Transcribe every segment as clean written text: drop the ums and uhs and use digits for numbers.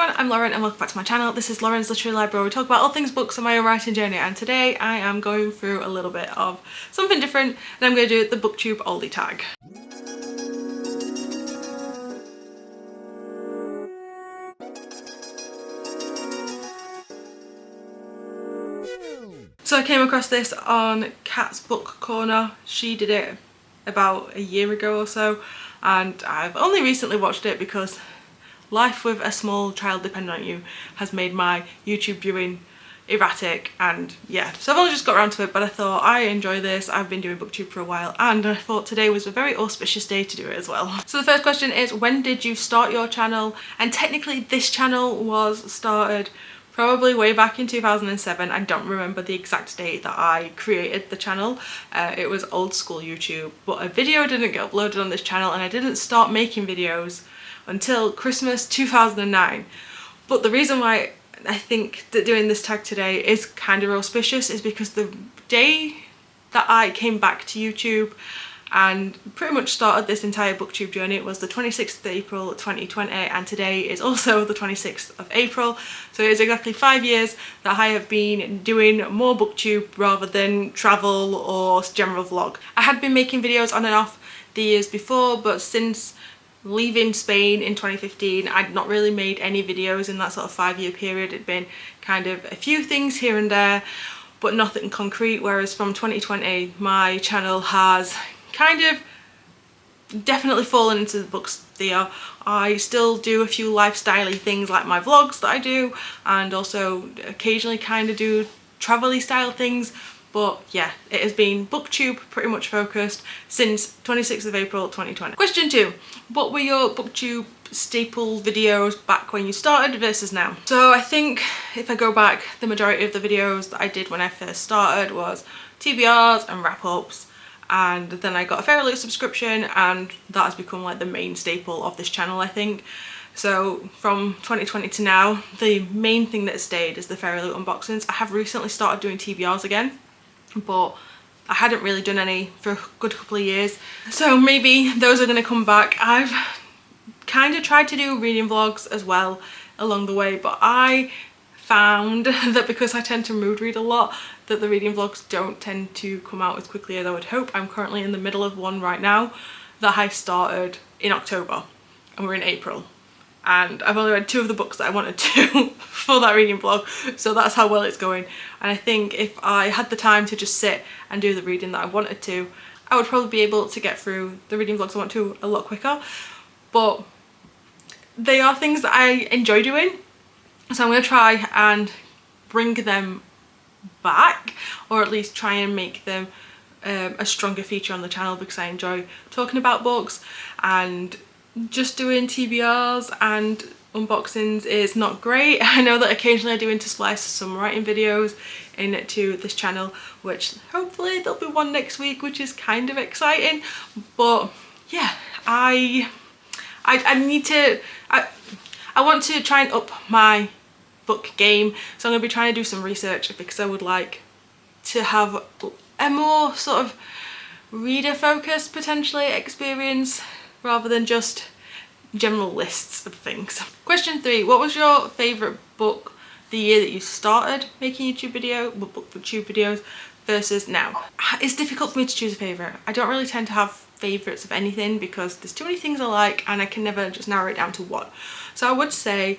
everyone, I'm Lauren and welcome back to my channel. This is Lauren's Literary Library where we talk about all things books and my own writing journey, and today I am going through a little bit of something different and I'm going to do the BookTube Oldie Tag. So I came across this on Kat's Book Corner. She did it about a year ago or so and I've only recently watched it because life with a small child depending on you has made my YouTube viewing erratic, and yeah, so I've only just got around to it, but I thought I enjoy this. I've been doing BookTube for a while and I thought today was a very auspicious day to do it as well. So the first question is, when did you start your channel? And technically this channel was started probably way back in 2007. I don't remember the exact date that I created the channel. It was old school YouTube, but a video didn't get uploaded on this channel and I didn't start making videos until Christmas 2009. But the reason why I think that doing this tag today is kind of auspicious is because the day that I came back to YouTube and pretty much started this entire BookTube journey was the 26th of April 2020, and today is also the 26th of April. So it is exactly 5 years that I have been doing more BookTube rather than travel or general vlog. I had been making videos on and off the years before, but since leaving Spain in 2015 I'd not really made any videos in that sort of 5-year period. It'd been kind of a few things here and there but nothing concrete, whereas from 2020 my channel has kind of definitely fallen into the books sphere. I still do a few lifestyle-y things like my vlogs that I do, and also occasionally kind of do travel-y style things. But yeah, it has been BookTube pretty much focused since 26th of April 2020. Question 2. What were your BookTube staple videos back when you started versus now? So I think if I go back, the majority of the videos that I did when I first started was TBRs and wrap-ups, and then I got a Fairly subscription and that has become like the main staple of this channel, I think. So from 2020 to now, the main thing that has stayed is the Fairly unboxings. I have recently started doing TBRs again, but I hadn't really done any for a good couple of years, so maybe those are going to come back. I've kind of tried to do reading vlogs as well along the way, but I found that because I tend to mood read a lot, that the reading vlogs don't tend to come out as quickly as I would hope. I'm currently in the middle of one right now that I started in October and we're in April, and I've only read 2 of the books that I wanted to for that reading vlog, so that's how well it's going. And I think if I had the time to just sit and do the reading that I wanted to, I would probably be able to get through the reading vlogs I want to a lot quicker. But they are things that I enjoy doing, so I'm going to try and bring them back, or at least try and make them a stronger feature on the channel, because I enjoy talking about books, and just doing TBRs and unboxings is not great. I know that occasionally I do intersplice some writing videos into this channel, which hopefully there'll be one next week, which is kind of exciting. But yeah, I want to try and up my book game, so I'm going to be trying to do some research because I would like to have a more sort of reader focused potentially experience rather than just general lists of things. Question 3. What was your favourite book the year that you started making BookTube videos versus now? It's difficult for me to choose a favourite. I don't really tend to have favourites of anything because there's too many things I like and I can never just narrow it down to one. So I would say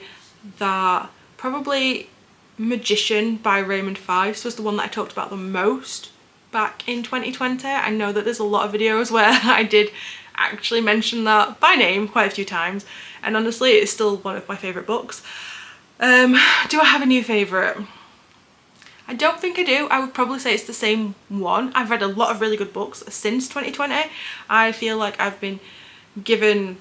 that probably Magician by Raymond Feist was the one that I talked about the most back in 2020. I know that there's a lot of videos where I did actually mention that by name quite a few times, and honestly it's still one of my favourite books. Do I have a new favourite? I don't think I do. I would probably say it's the same one. I've read a lot of really good books since 2020. I feel like I've been given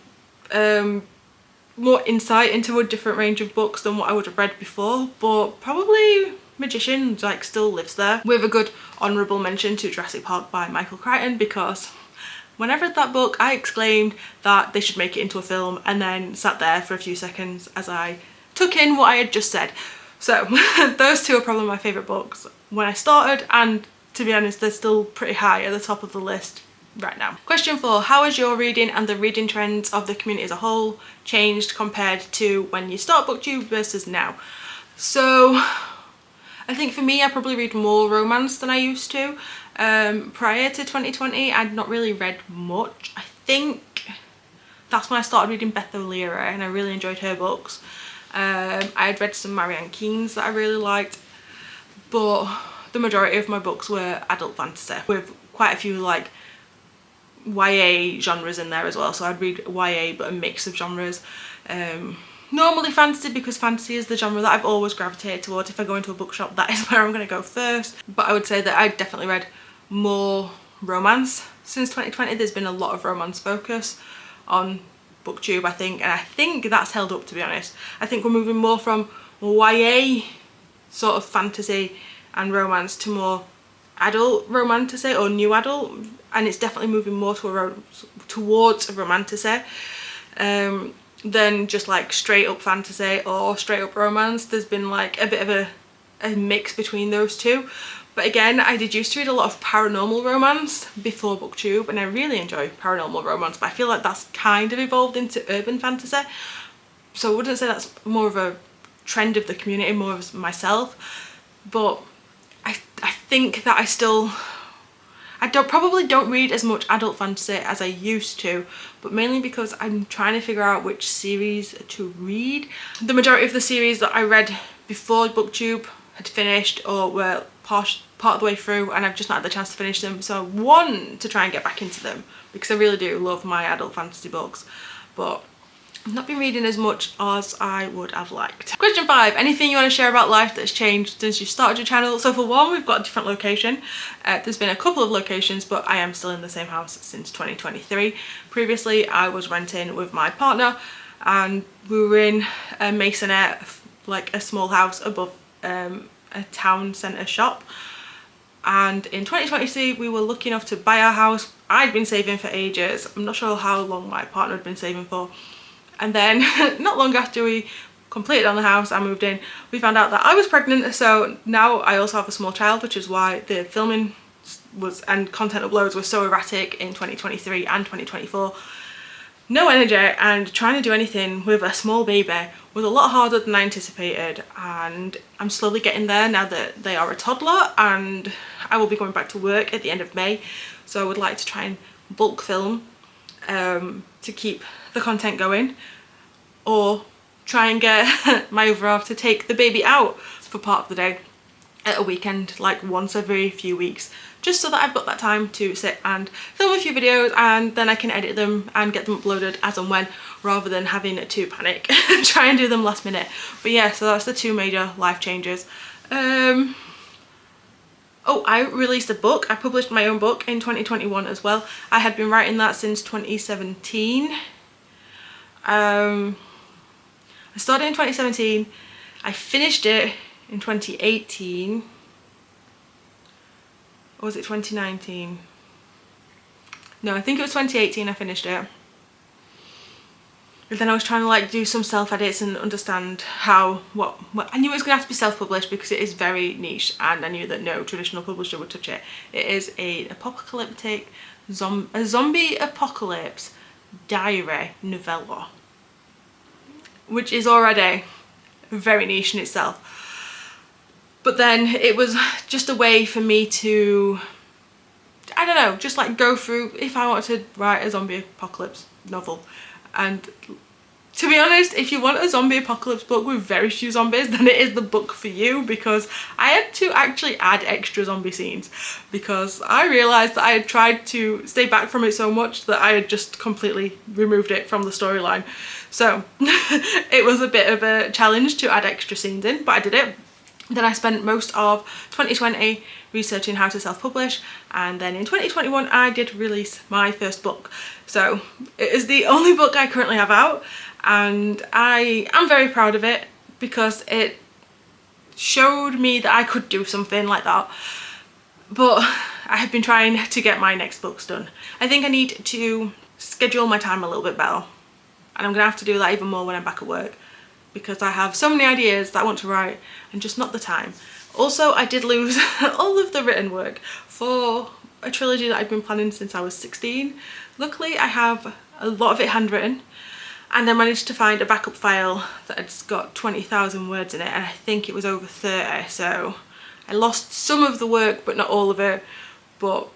more insight into a different range of books than what I would have read before, but probably Magician like still lives there, with a good honourable mention to Jurassic Park by Michael Crichton, because when I read that book I exclaimed that they should make it into a film and then sat there for a few seconds as I took in what I had just said. So those 2 are probably my favourite books when I started, and to be honest they're still pretty high at the top of the list right now. Question 4, how has your reading and the reading trends of the community as a whole changed compared to when you start BookTube versus now? So I think for me, I probably read more romance than I used to. Prior to 2020, I'd not really read much. I think that's when I started reading Beth O'Leary and I really enjoyed her books. I had read some Marianne Keynes that I really liked, but the majority of my books were adult fantasy with quite a few like YA genres in there as well. So I'd read YA but a mix of genres. Normally fantasy, because fantasy is the genre that I've always gravitated towards. If I go into a bookshop, that is where I'm going to go first. But I would say that I've definitely read more romance since 2020. There's been a lot of romance focus on BookTube, I think, and I think that's held up, to be honest. I think we're moving more from YA sort of fantasy and romance to more adult romantasy or new adult, and it's definitely moving more towards romantasy than just like straight up fantasy or straight up romance. There's been like a bit of a mix between those two. But again, I did used to read a lot of paranormal romance before BookTube, and I really enjoy paranormal romance, but I feel like that's kind of evolved into urban fantasy. So I wouldn't say that's more of a trend of the community, more of myself, but I think that I probably don't read as much adult fantasy as I used to, but mainly because I'm trying to figure out which series to read. The majority of the series that I read before BookTube had finished or were part of the way through, and I've just not had the chance to finish them, so I want to try and get back into them because I really do love my adult fantasy books, but I've not been reading as much as I would have liked. Question 5, anything you want to share about life that's changed since you started your channel? So for one, we've got a different location. There's been a couple of locations, but I am still in the same house since 2023. Previously, I was renting with my partner and we were in a masonette, like a small house above a town centre shop. And in 2023, we were lucky enough to buy our house. I'd been saving for ages. I'm not sure how long my partner had been saving for. And then not long after we completed on the house, I moved in, we found out that I was pregnant. So now I also have a small child, which is why the filming and content uploads were so erratic in 2023 and 2024. No energy, and trying to do anything with a small baby was a lot harder than I anticipated, and I'm slowly getting there now that they are a toddler, and I will be going back to work at the end of May. So I would like to try and bulk film to keep the content going, or try and get my other half to take the baby out for part of the day at a weekend, like once every few weeks, just so that I've got that time to sit and film a few videos, and then I can edit them and get them uploaded as and when, rather than having to panic and try and do them last minute. But yeah, so that's the two major life changes. Oh, I released a book. I published my own book in 2021 as well. I had been writing that since 2017. I started in 2017. I finished it in 2018. Or was it 2019? No, I think it was 2018 I finished it. But then I was trying to like do some self-edits and understand what I knew it was going to have to be self-published because it is very niche, and I knew that no traditional publisher would touch it. It is a zombie apocalypse diary novella, which is already very niche in itself. But then it was just a way for me to, I don't know, just like go through if I wanted to write a zombie apocalypse novel. And to be honest, if you want a zombie apocalypse book with very few zombies, then it is the book for you, because I had to actually add extra zombie scenes because I realised that I had tried to stay back from it so much that I had just completely removed it from the storyline. So it was a bit of a challenge to add extra scenes in, but I did it. Then I spent most of 2020 researching how to self-publish, and then in 2021 I did release my first book. So it is the only book I currently have out, and I am very proud of it because it showed me that I could do something like that. But I have been trying to get my next books done. I think I need to schedule my time a little bit better, and I'm gonna have to do that even more when I'm back at work, because I have so many ideas that I want to write and just not the time. Also, I did lose all of the written work for a trilogy that I've been planning since I was 16. Luckily I have a lot of it handwritten, and I managed to find a backup file that had got 20,000 words in it, and I think it was over 30, so I lost some of the work but not all of it. But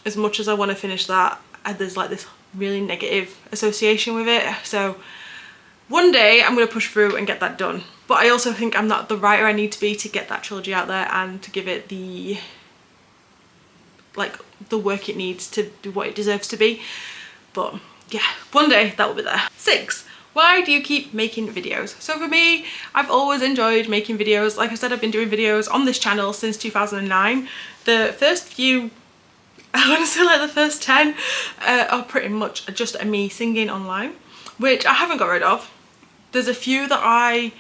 as much as I want to finish that, there's like this really negative association with it, so one day I'm going to push through and get that done. But I also think I'm not the writer I need to be to get that trilogy out there and to give it the work it needs to do what it deserves to be. But yeah, one day that will be there. 6. Why do you keep making videos? So for me, I've always enjoyed making videos. Like I said, I've been doing videos on this channel since 2009. The first few, I want to say like the first 10 are pretty much just me singing online, which I haven't got rid of. There's a few that I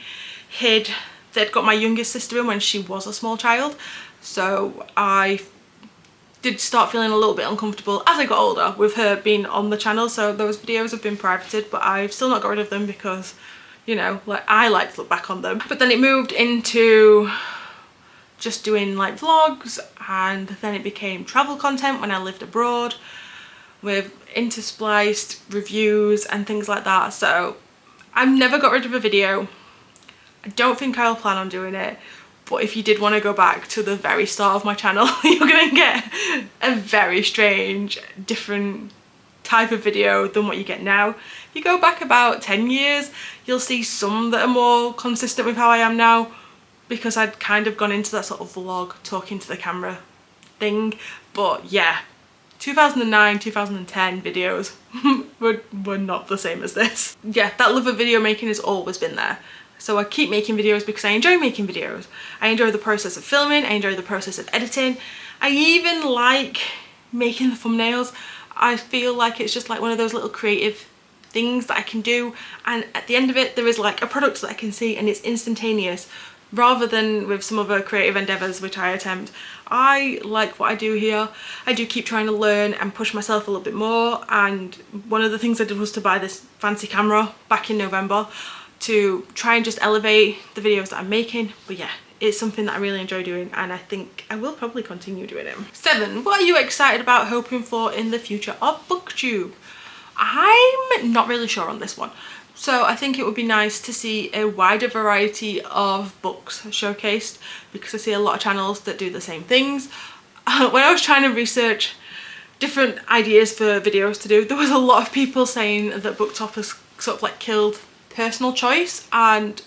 hid that got my youngest sister in when she was a small child, so I did start feeling a little bit uncomfortable as I got older with her being on the channel, so those videos have been privated, but I've still not got rid of them because, you know, like, I like to look back on them. But then it moved into just doing like vlogs, and then it became travel content when I lived abroad with interspliced reviews and things like that. So I've never got rid of a video. I don't think I'll plan on doing it, but if you did want to go back to the very start of my channel, you're gonna get a very strange, different type of video than what you get now. If you go back about 10 years, you'll see some that are more consistent with how I am now, because I'd kind of gone into that sort of vlog, talking to the camera thing. But yeah, 2009, 2010 videos were not the same as this. Yeah, that love of video making has always been there. So I keep making videos because I enjoy making videos. I enjoy the process of filming, I enjoy the process of editing. I even like making the thumbnails. I feel like it's just like one of those little creative things that I can do, and at the end of it there is like a product that I can see and it's instantaneous, rather than with some other creative endeavours which I attempt. I like what I do here. I do keep trying to learn and push myself a little bit more, and one of the things I did was to buy this fancy camera back in November to try and just elevate the videos that I'm making. But yeah, it's something that I really enjoy doing, and I think I will probably continue doing it. 7. What are you excited about, hoping for in the future of BookTube? I'm not really sure on this one. So I think it would be nice to see a wider variety of books showcased, because I see a lot of channels that do the same things. When I was trying to research different ideas for videos to do, there was a lot of people saying that BookTok has sort of like killed personal choice and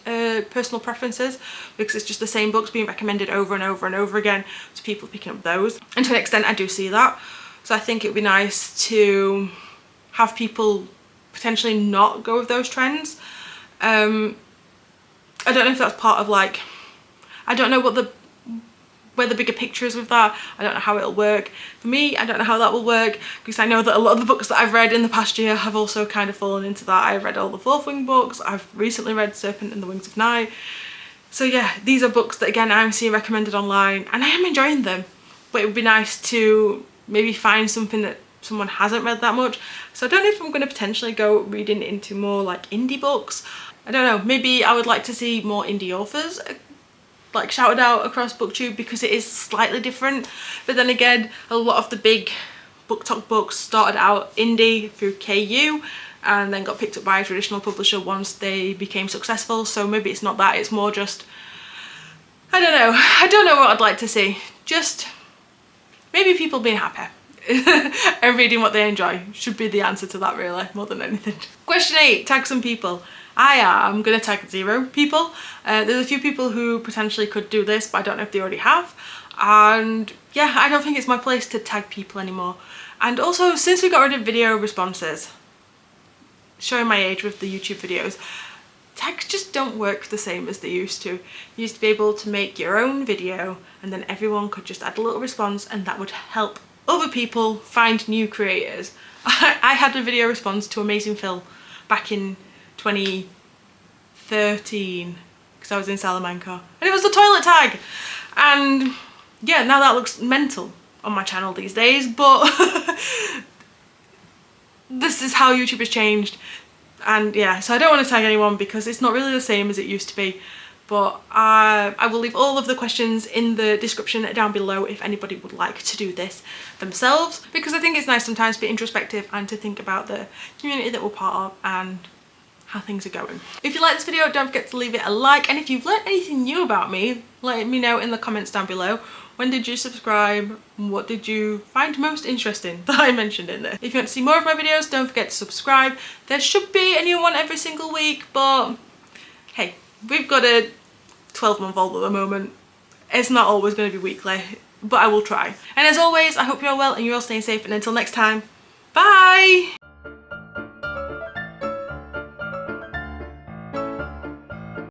personal preferences, because it's just the same books being recommended over and over and over again, so people picking up those. And to an extent I do see that. So I think it would be nice to have people potentially not go with those trends. I don't know if that's part of like, I don't know where the bigger picture is with that. I don't know how it'll work. For me, I don't know how that will work, because I know that a lot of the books that I've read in the past year have also kind of fallen into that. I've read all the Fourth Wing books, I've recently read Serpent and the Wings of Night. So yeah, these are books that again I'm seeing recommended online and I am enjoying them, but it would be nice to maybe find something that someone hasn't read that much. So I don't know if I'm going to potentially go reading into more like indie books. I don't know, maybe I would like to see more indie authors like shouted out across BookTube, because it is slightly different. But then again, a lot of the big BookTok books started out indie through KU and then got picked up by a traditional publisher once they became successful. So maybe it's not that, it's more just, I don't know what I'd like to see. Just maybe people being happy and reading what they enjoy should be the answer to that, really, more than anything. Question 8, tag some people. I am going to tag 0 people. There's a few people who potentially could do this, but I don't know if they already have. And yeah, I don't think it's my place to tag people anymore. And also, since we got rid of video responses, showing my age with the YouTube videos, tags just don't work the same as they used to. You used to be able to make your own video and then everyone could just add a little response, and that would help other people find new creators. I had a video response to Amazing Phil back in 2013 because I was in Salamanca, and it was the toilet tag. And yeah, now that looks mental on my channel these days, but this is how YouTube has changed. And yeah, so I don't want to tag anyone because it's not really the same as it used to be. But I will leave all of the questions in the description down below if anybody would like to do this themselves, because I think it's nice sometimes to be introspective and to think about the community that we're part of and how things are going. If you like this video, don't forget to leave it a like, and if you've learned anything new about me, let me know in the comments down below. When did you subscribe? What did you find most interesting that I mentioned in there? If you want to see more of my videos, don't forget to subscribe. There should be a new one every single week, but hey, we've got a 12-month-old at the moment. It's not always going to be weekly, but I will try. And as always, I hope you're well and you're all staying safe, and until next time, bye!